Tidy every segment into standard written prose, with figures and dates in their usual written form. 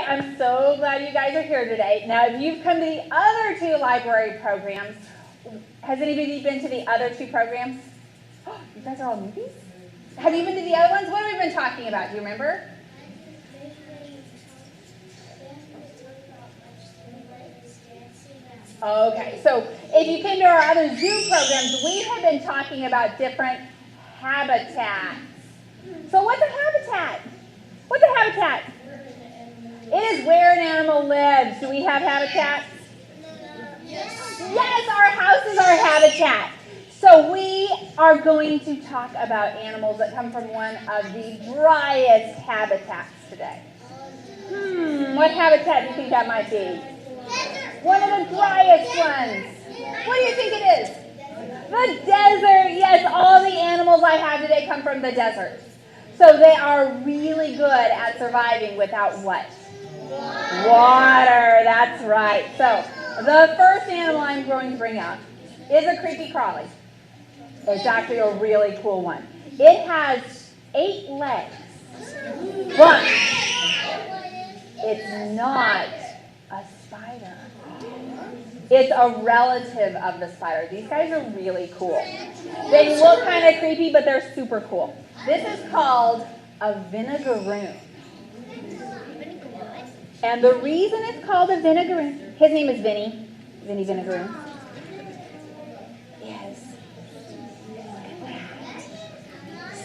I'm so glad you guys are here today. Now, if you've come to the other two library programs, has anybody been to the other two programs? Oh, you guys are all newbies? Have you been to the other ones? What have we been talking about? Do you remember? Okay, so if you came to our other zoo programs, we have been talking about different habitats. So what's a habitat? What's a habitat? It is where an animal lives. Do we have habitats? Yes, our house is our habitat. So we are going to talk about animals that come from one of the driest habitats today. What habitat do you think that might be? One of the driest ones. What do you think it is? The desert. Yes, all the animals I have today come from the desert. So they are really good at surviving without what? Water. That's right. So the first animal I'm going to bring out is a creepy crawly. It's actually a really cool one. It has 8 legs. But it's not a spider. It's a relative of the spider. These guys are really cool. They look kind of creepy, but they're super cool. This is called a vinegaroon. And the reason it's called a vinegaroon, his name is Vinny Vinegaroon. Yes.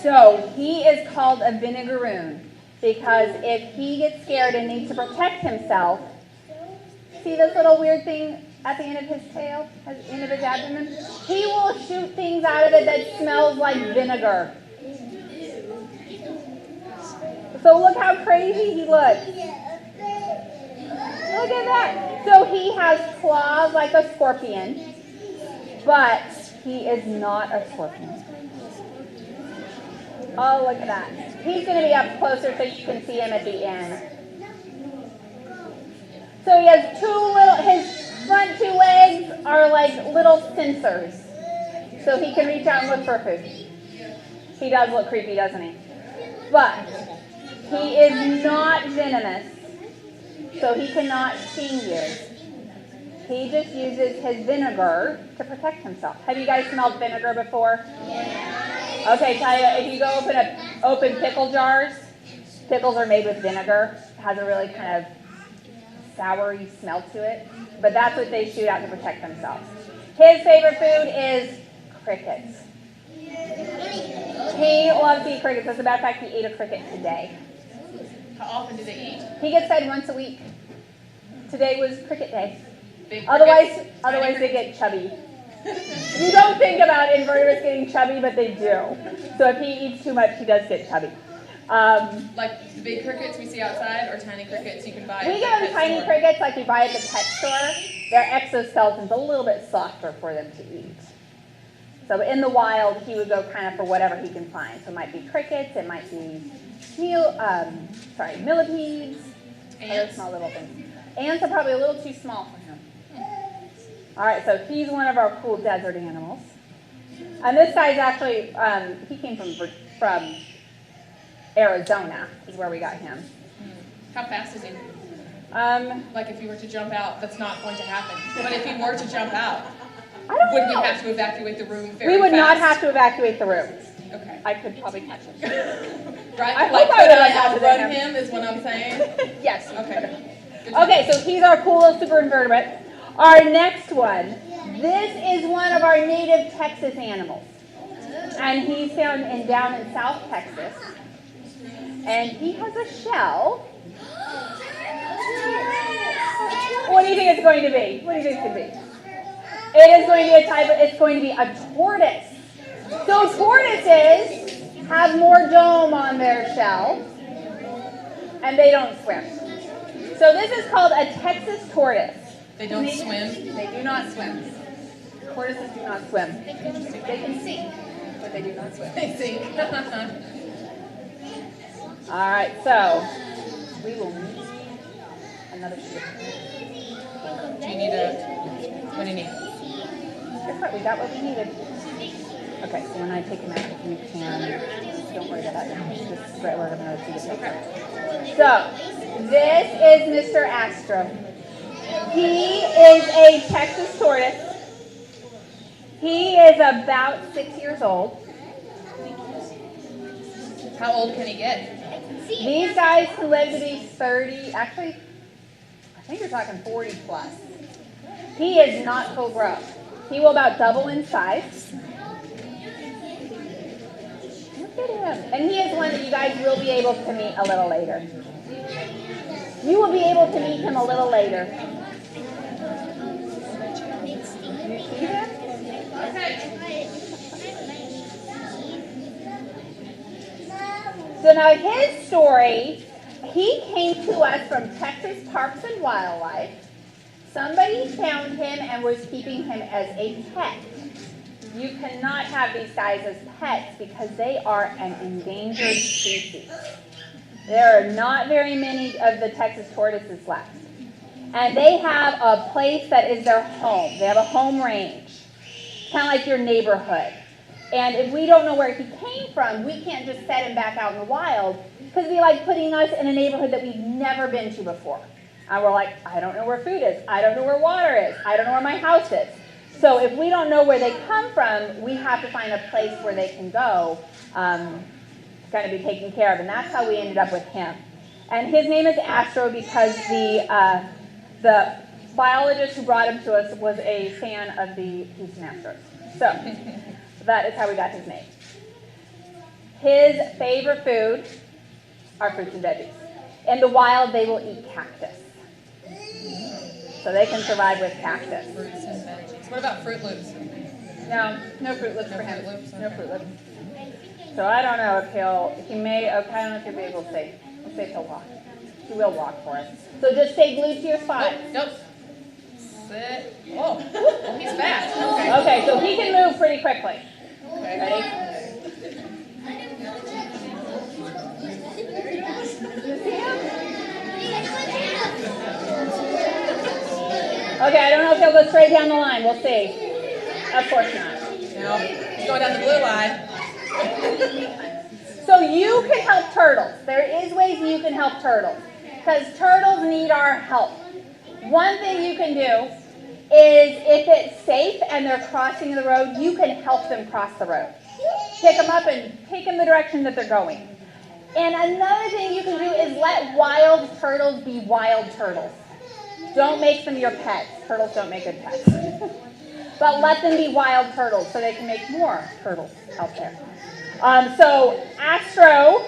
So he is called a vinegaroon because if he gets scared and needs to protect himself, see this little weird thing at the end of his tail, at the end of his abdomen? He will shoot things out of it that smells like vinegar. So look how crazy he looks. Look at that. So he has claws like a scorpion, but he is not a scorpion. Oh, look at that. He's going to be up closer so you can see him at the end. So he has his front 2 legs are like little sensors. So he can reach out and look for food. He does look creepy, doesn't he? But he is not venomous, so he cannot sting you. He just uses his vinegar to protect himself. Have you guys smelled vinegar before? Yeah. Okay, tell you, if you go open pickle jars, pickles are made with vinegar. It has a really kind of soury smell to it, but that's what they shoot out to protect themselves. His favorite food is crickets. He loves to eat crickets. As a matter of fact, he ate a cricket today. How often do they eat? He gets fed once a week. Today was cricket day. Big Otherwise they get chubby. You don't think about invertebrates getting chubby, but they do. So if he eats too much, he does get chubby. Like the big crickets we see outside, or tiny crickets you can buy We get them tiny crickets like you buy at the pet store. Their exoskeletons a little bit softer for them to eat. So in the wild, he would go kind of for whatever he can find. So it might be crickets, it might be millipedes, other small little things. Ants are probably a little too small for him. All right, so he's one of our cool desert animals. And this guy's actually, he came from Arizona is where we got him. How fast is he? Like if you were to jump out, that's not going to happen. But if he were to jump out, would we have to evacuate the room very fast? We would not have to evacuate the room. Okay. I could probably catch him. Right? I like, hope could I I would outrun him is what I'm saying? Yes. Okay. Okay, so he's our cool little super invertebrate. Our next one. This is one of our native Texas animals. And he's found down in South Texas. And he has a shell. What do you think it's going to be? What do you think it's going to be? It is going to be it's going to be a tortoise. So tortoises have more dome on their shell, and they don't swim. So this is called a Texas tortoise. They don't swim? They do not swim. Tortoises do not swim. They can sink, but they do not swim. They sink. All right, so we will need another sheet. Do you need what do you need? Guess what? We got what we needed. Okay, so when I take him out, you can, don't worry about that now. Just spread where I'm going to see the picture. So, This is Mr. Astro. He is a Texas tortoise. He is about 6 years old. How old can he get? These guys can live to be 30, actually, I think you're talking 40 plus. He is not full grown. He will about double in size. Look at him. And he is one that you guys will be able to meet a little later. You will be able to meet him a little later. You see him? So now his story, he came to us from Texas Parks and Wildlife. Somebody found him and was keeping him as a pet. You cannot have these guys as pets because they are an endangered species. There are not very many of the Texas tortoises left. And they have a place that is their home. They have a home range, kind of like your neighborhood. And if we don't know where he came from, we can't just set him back out in the wild because it'd be like putting us in a neighborhood that we've never been to before. And we're like, I don't know where food is. I don't know where water is. I don't know where my house is. So if we don't know where they come from, we have to find a place where they can go. It's going to be taken care of. And that's how we ended up with him. And his name is Astro because the biologist who brought him to us was a fan of the Houston Astros. So that is how we got his name. His favorite food are fruits and veggies. In the wild, they will eat cactus. So they can survive with cactus. Fruits and veggies. What about Fruit Loops? No Fruit Loops for him. Fruit Loops? No Fruit Loops. So I don't know if he may, okay, I don't know if he'll be able to stay. Let's say if he'll walk. He will walk for us. So just stay glued to your spot. Nope. Sit. Oh, well, he's fast. Okay. Okay, so he can move pretty quickly. Okay. Ready? You see him? Okay, I don't know if he'll go straight down the line. We'll see. Of course not. No, he's going down the blue line. So you can help turtles. There is ways you can help turtles. Because turtles need our help. One thing you can do is if it's safe and they're crossing the road, you can help them cross the road. Pick them up and take them the direction that they're going. And another thing you can do is let wild turtles be wild turtles. Don't make them your pets. Turtles don't make good pets. But let them be wild turtles so they can make more turtles out there. So Astro,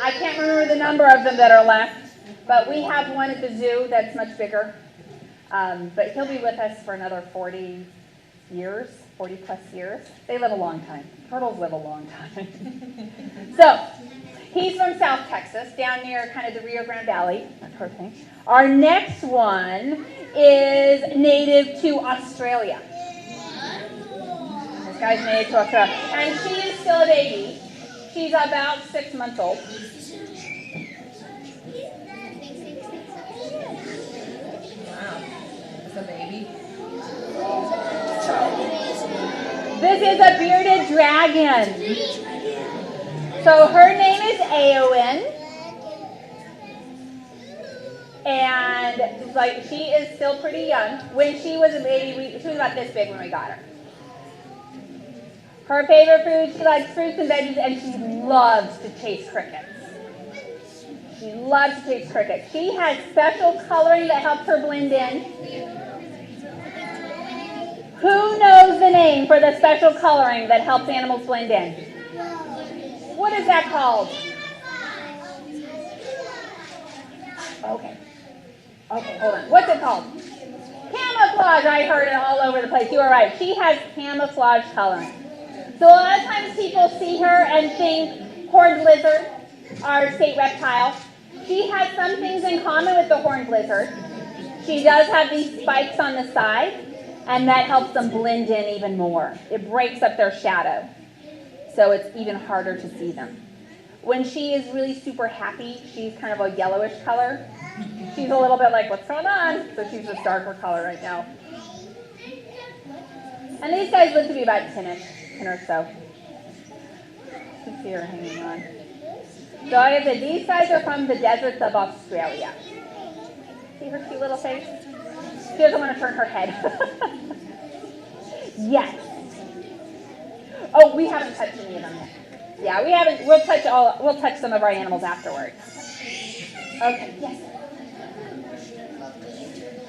I can't remember the number of them that are left, but we have one at the zoo that's much bigger. But he'll be with us for another 40 plus years. They live a long time. Turtles live a long time. So he's from South Texas, down near kind of the Rio Grande Valley, that sort of thing. Our next one is native to Australia. This guy's native to Australia. And she is still a baby. She's about 6 months old. Wow. That's a baby. This is a bearded dragon. So her name is Aowen. And like she is still pretty young. When she was a baby, she was about this big when we got her. Her favorite food, she likes fruits and veggies, and she loves to chase crickets. She loves to chase crickets. She has special coloring that helps her blend in. Who knows the name for the special coloring that helps animals blend in? What is that called? Okay, hold on. What's it called? Camouflage. I heard it all over the place. You are right. She has camouflage coloring. So a lot of times people see her and think horned lizard, our state reptile. She has some things in common with the horned lizard. She does have these spikes on the side, and that helps them blend in even more. It breaks up their shadow, so it's even harder to see them. When she is really super happy, she's kind of a yellowish color. She's a little bit like, what's going on? So she's a darker color right now. And these guys live to be about 10 or so. You can see her hanging on. So I said these guys are from the deserts of Australia. See her cute little face? She doesn't want to turn her head. Yes. Oh, we haven't touched any of them yet. Yeah, we haven't. We'll touch some of our animals afterwards. Okay. Yes.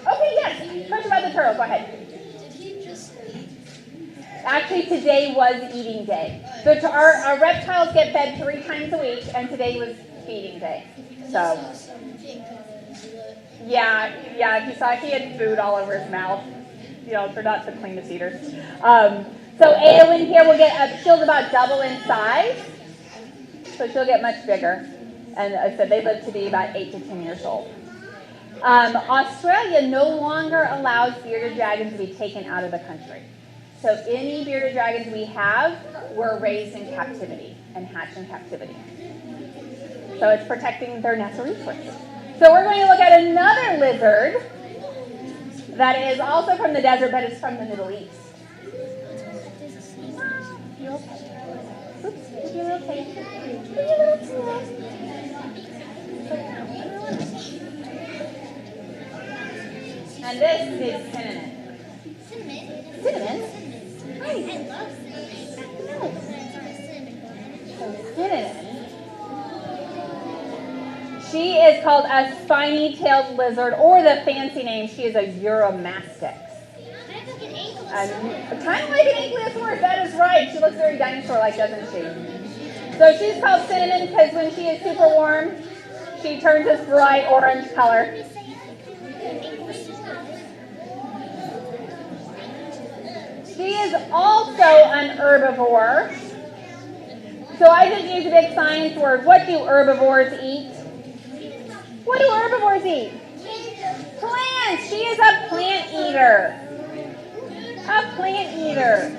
Okay. Yes. Question about the turtle. Go ahead. Actually, today was eating day. So our reptiles get fed 3 times a week, and today was feeding day. So, yeah, if you saw, he had food all over his mouth. You know, they're not the cleanest eaters. So Ailyn here will get, she'll about double in size. So she'll get much bigger. And I said they live to be about 8 to 10 years old. Australia no longer allows bearded dragons to be taken out of the country. So any bearded dragons we have were raised in captivity and hatched in captivity. So it's protecting their natural resources. So we're going to look at another lizard that is also from the desert, but it's from the Middle East. You okay? Oops, you okay? And this is cinnamon. Cinnamon? Hi. I love cinnamon. So cinnamon. She is called a spiny-tailed lizard, or the fancy name, she is a Euromastix. Kind of like an ankylosaurus, that is right. She looks very dinosaur-like, doesn't she? So she's called cinnamon because when she is super warm, she turns this bright orange color. She is also an herbivore. So I just used a big science word. What do herbivores eat? What do herbivores eat? Plants. She is a plant eater. A plant eater.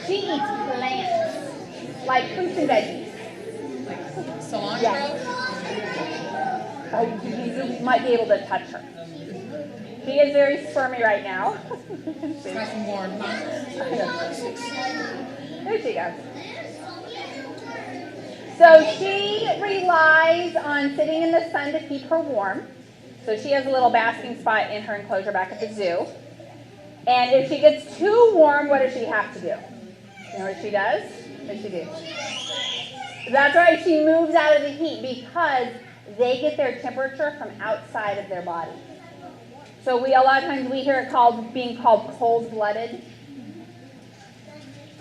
She eats plants. Like fruits and veggies. Like cilantro? Yes. Oh, you might be able to touch her. She is very squirmy right now. Nice and warm, huh? There she goes. So she relies on sitting in the sun to keep her warm. So she has a little basking spot in her enclosure back at the zoo. And if she gets too warm, what does she have to do? You know what she does? What does she do? That's right, she moves out of the heat because they get their temperature from outside of their body. So a lot of times we hear it being called cold-blooded.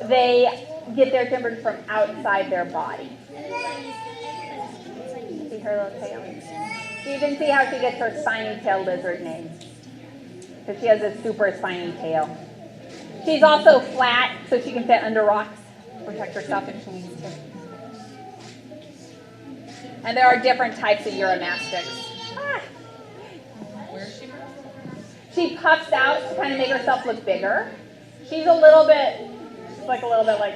They get their temperature from outside their body. See her little tail? So you can see how she gets her spiny-tailed lizard name. Because she has a super spiny tail. She's also flat, so she can fit under rocks, protect herself if she needs to. And there are different types of Euromastix. Where is she from? She puffs out to kind of make herself look bigger. She's a little bit like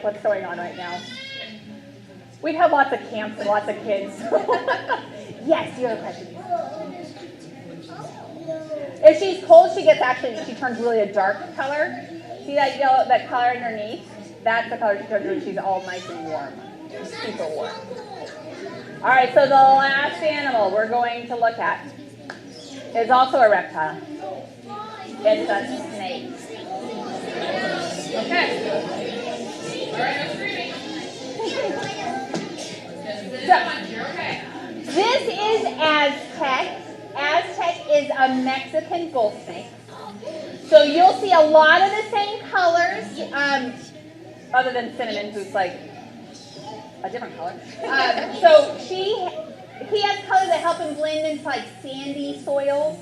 what's going on right now. We've had lots of camps and lots of kids. Yes, you have a question. If she's cold, she turns really a dark color. See that yellow, that color underneath? That's the color she turns when she's all nice and warm. Super warm. All right, so the last animal we're going to look at is also a reptile. It's a snake. Okay. All right, no screaming. This is Aztec. Aztec is a Mexican bull snake. So you'll see a lot of the same colors, other than Cinnamon, who's like a different color. So he has colors that help him blend into like sandy soils.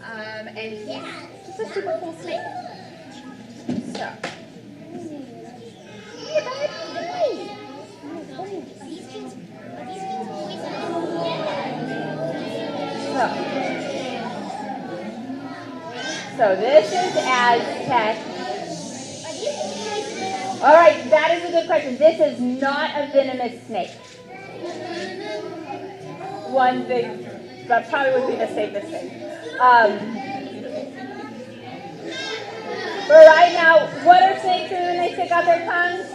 And he's just a super cool snake. So. So this is Aztec. All right, that is a good question. This is not a venomous snake. One thing, that probably would be the safest thing. But right now, what are snakes doing when they stick out their tongues?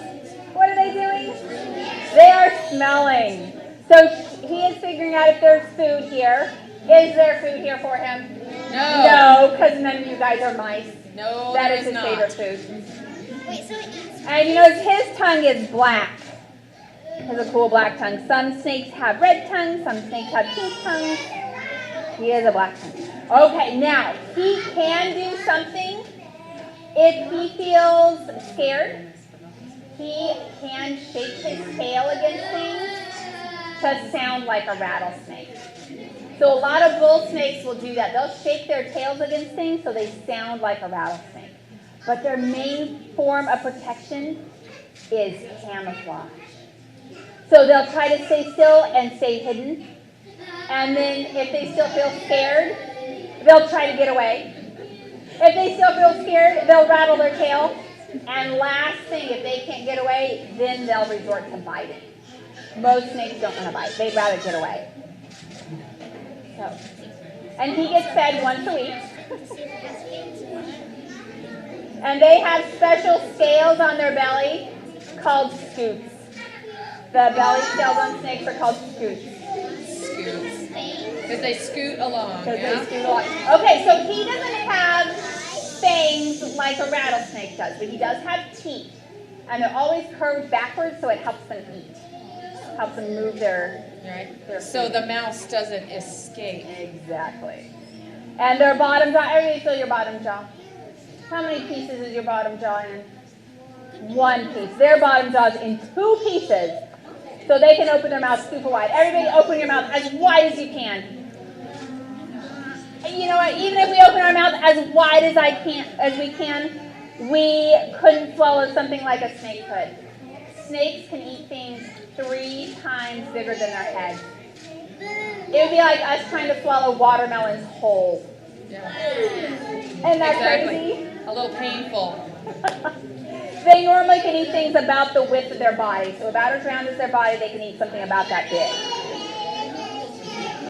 What are they doing? They are smelling. So he is figuring out if there's food here. Is there food here for him? No. No, because none of you guys are mice. No, that there is his not. favorite food. Wait, so it eats. And you notice his tongue is black. He has a cool black tongue. Some snakes have red tongues. Some snakes have pink tongues. He has a black tongue. Okay, now he can do something if he feels scared. He can shake his tail against things to sound like a rattlesnake. So a lot of bull snakes will do that. They'll shake their tails against things so they sound like a rattlesnake. But their main form of protection is camouflage. So they'll try to stay still and stay hidden. And then if they still feel scared, they'll try to get away. If they still feel scared, they'll rattle their tail. And last thing, if they can't get away, then they'll resort to biting. Most snakes don't want to bite. They'd rather get away. So, and he gets fed once a week. And they have special scales on their belly called scoots. The belly scales on snakes are called scoots. Scoots. Because they scoot along. Because Yeah? they scoot along. Okay, so he doesn't have fangs like a rattlesnake does, but he does have teeth. And they're always curved backwards, so it helps them eat. Helps them move their Right. So the mouse doesn't escape. Exactly. And their bottom jaw, everybody feel your bottom jaw. How many pieces is your bottom jaw in? One piece. Their bottom jaw is in two pieces. So they can open their mouth super wide. Everybody open your mouth as wide as you can. You know what? Even if we open our mouth as wide as we can, we couldn't swallow something like a snake could. Snakes can eat things 3 times bigger than their head. It would be like us trying to swallow watermelons whole. Yeah. Isn't that crazy? A little painful. They normally can eat things about the width of their body. So about as round as their body, they can eat something about that big.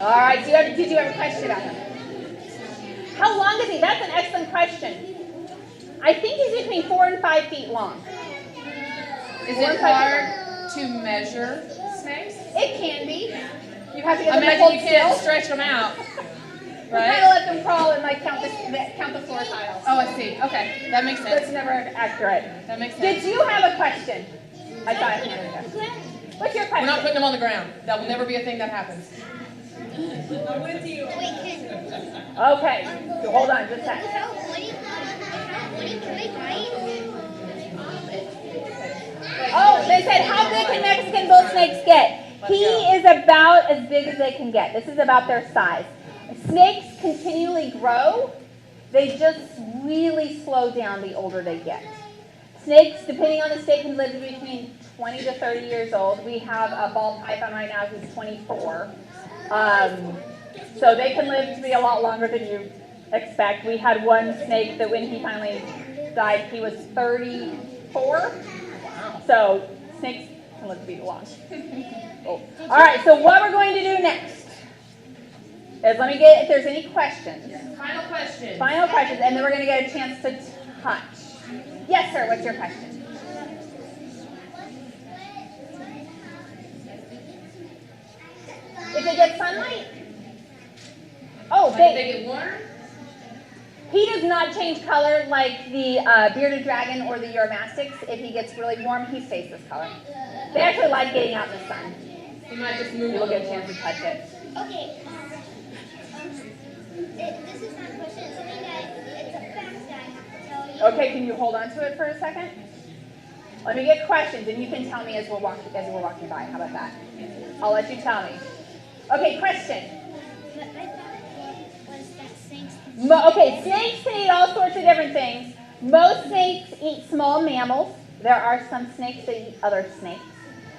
All right, did you have a question about him? How long is he? That's an excellent question. I think he's between 4 and 5 feet long. Is it hard to measure snakes? It can be. You have to get them to Imagine hold you can't still. stretch them out. We kind of let them crawl and like count the floor tiles. Oh, I see. Okay, that makes sense. That's never accurate. That makes sense. Did you have a question? I saw it handed there. What's your question? We're not putting them on the ground. That will never be a thing that happens. I'm with you. Wait, can. Okay, so hold on just a second. Can they bite? Oh, they said, how big can Mexican bull snakes get? He is about as big as they can get. This is about their size. Snakes continually grow. They just really slow down the older they get. Snakes, depending on the state, can live between 20 to 30 years old. We have a ball python right now who's 24. So they can live to be a lot longer than you expect. We had one snake that when he finally died, he was 34. So snakes can live to be long. Oh. All right, so what we're going to do next is let me get if there's any questions. Final question. Final questions, and then we're going to get a chance to touch. Yes, sir, what's your question? If they get sunlight? Oh, They get warm? he does not change color like the bearded dragon or the Uromastyx. If he gets really warm, he stays this color. They actually like getting out in the sun. You might just move. You'll get a chance to touch it. Okay. This is not a question. It's something that it's a fact that I have to tell you. Okay, can you hold on to it for a second? Let me get questions, and you can tell me as we're walking by. How about that? I'll let you tell me. Okay, question. But I thought it was that snakes. Okay, snakes can eat all sorts of different things. Most snakes eat small mammals. There are some snakes that eat other snakes.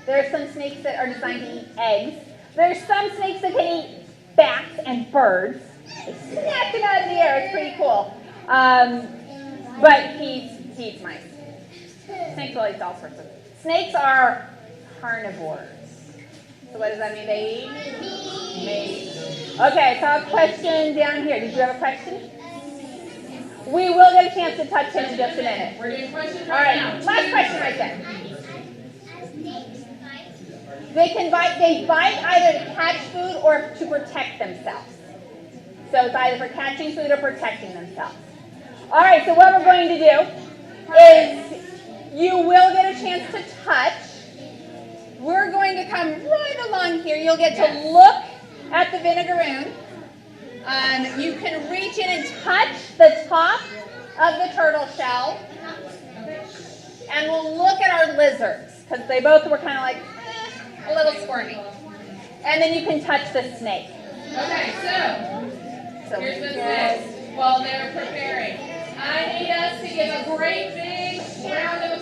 There are some snakes that are designed to eat eggs. There are some snakes that can eat bats and birds. They snap them out of the air. It's pretty cool. But he eats mice. Snakes will eat all sorts of. Snakes are carnivores. So what does that mean? They eat meat. Okay, so a question down here. Did you have a question? We will get a chance to touch him in just a minute. We're doing questions All right, now. last question right there. They bite either to catch food or to protect themselves. So it's either for catching food or protecting themselves. All right, so what we're going to do is you will get a chance to touch. We're going to come right along here. You'll get to look at the vinegaroon. You can reach in and touch the top of the turtle shell. And we'll look at our lizards, because they both were kind of like a little squirmy. And then you can touch the snake. Okay, so here's what it is while they're preparing. I need us to give a great big round of